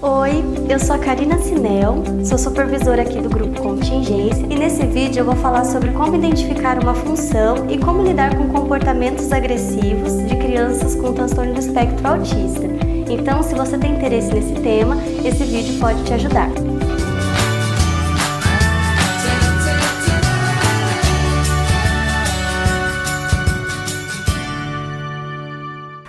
Oi, eu sou a Karina Sinel, sou supervisora aqui do Grupo Contingência e nesse vídeo eu vou falar sobre como identificar uma função e como lidar com comportamentos agressivos de crianças com transtorno do espectro autista. Então, se você tem interesse nesse tema, esse vídeo pode te ajudar.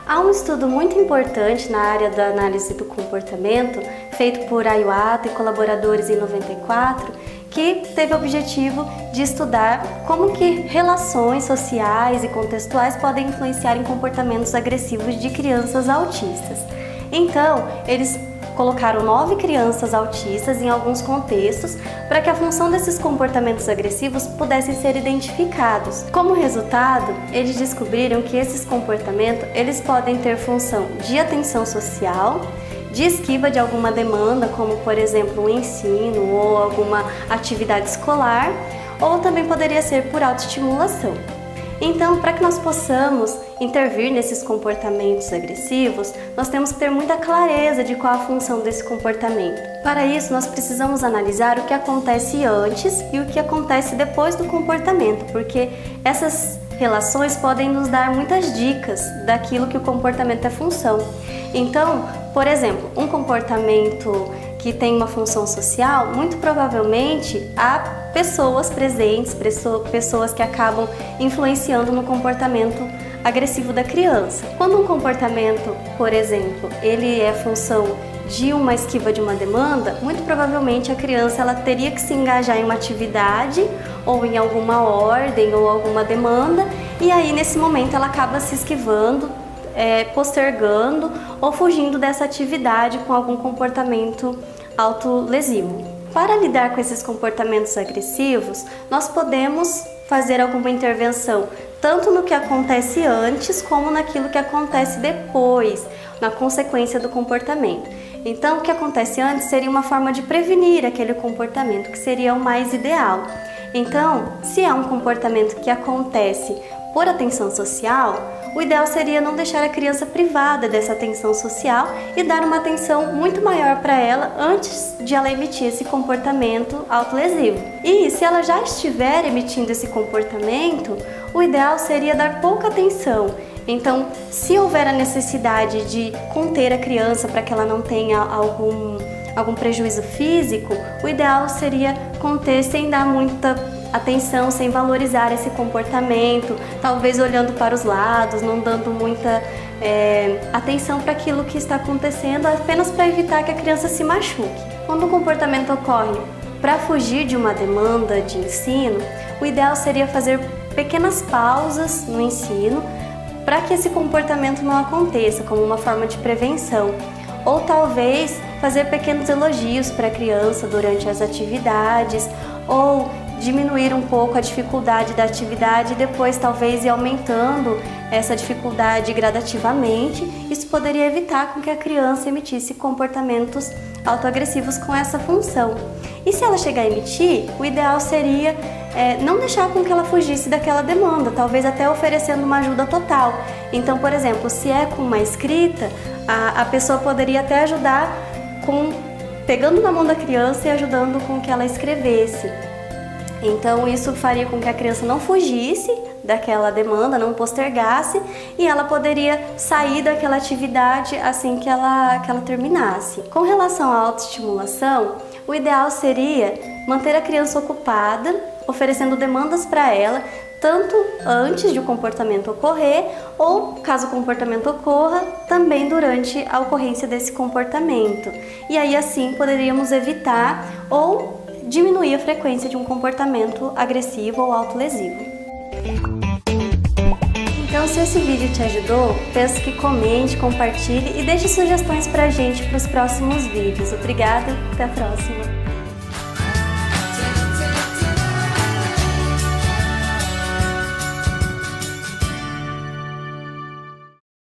Há um estudo muito importante na área da análise do comportamento, feito por Iwata e colaboradores em 94, que teve o objetivo de estudar como que relações sociais e contextuais podem influenciar em comportamentos agressivos de crianças autistas. Então, eles colocaram 9 crianças autistas em alguns contextos para que a função desses comportamentos agressivos pudessem ser identificados. Como resultado, eles descobriram que esses comportamentos eles podem ter função de atenção social, de esquiva de alguma demanda, como por exemplo o ensino ou alguma atividade escolar, ou também poderia ser por autoestimulação. Então, para que nós possamos intervir nesses comportamentos agressivos, nós temos que ter muita clareza de qual a função desse comportamento. Para isso, nós precisamos analisar o que acontece antes e o que acontece depois do comportamento, porque essas relações podem nos dar muitas dicas daquilo que o comportamento é função. Então, por exemplo, um comportamento que tem uma função social, muito provavelmente há pessoas presentes, pessoas que acabam influenciando no comportamento agressivo da criança. Quando um comportamento, por exemplo, ele é função de uma esquiva de uma demanda, muito provavelmente a criança ela teria que se engajar em uma atividade ou em alguma ordem ou alguma demanda, e aí nesse momento ela acaba se esquivando, postergando ou fugindo dessa atividade com algum comportamento autolesivo. Para lidar com esses comportamentos agressivos, nós podemos fazer alguma intervenção, tanto no que acontece antes como naquilo que acontece depois, na consequência do comportamento. Então, o que acontece antes seria uma forma de prevenir aquele comportamento, que seria o mais ideal. Então, se é um comportamento que acontece por atenção social, o ideal seria não deixar a criança privada dessa atenção social e dar uma atenção muito maior para ela antes de ela emitir esse comportamento autolesivo. E se ela já estiver emitindo esse comportamento, o ideal seria dar pouca atenção. Então, se houver a necessidade de conter a criança para que ela não tenha algum prejuízo físico, o ideal seria conter sem dar muita atenção, sem valorizar esse comportamento, talvez olhando para os lados, não dando muita atenção para aquilo que está acontecendo, apenas para evitar que a criança se machuque. Quando o comportamento ocorre para fugir de uma demanda de ensino, o ideal seria fazer pequenas pausas no ensino para que esse comportamento não aconteça, como uma forma de prevenção. Ou talvez fazer pequenos elogios para a criança durante as atividades, ou diminuir um pouco a dificuldade da atividade e depois talvez ir aumentando essa dificuldade gradativamente. Isso poderia evitar com que a criança emitisse comportamentos autoagressivos com essa função. E se ela chegar a emitir, o ideal seria não deixar com que ela fugisse daquela demanda, talvez até oferecendo uma ajuda total. Então, por exemplo, se é com uma escrita, a pessoa poderia até ajudar pegando na mão da criança e ajudando com que ela escrevesse. Então isso faria com que a criança não fugisse daquela demanda, não postergasse, e ela poderia sair daquela atividade assim que ela terminasse. Com relação à autoestimulação, o ideal seria manter a criança ocupada, oferecendo demandas para ela, tanto antes de o comportamento ocorrer, ou, caso o comportamento ocorra, também durante a ocorrência desse comportamento. E aí assim poderíamos evitar ou diminuir a frequência de um comportamento agressivo ou autolesivo. Então, se esse vídeo te ajudou, peço que comente, compartilhe e deixe sugestões pra gente para os próximos vídeos. Obrigada, até a próxima!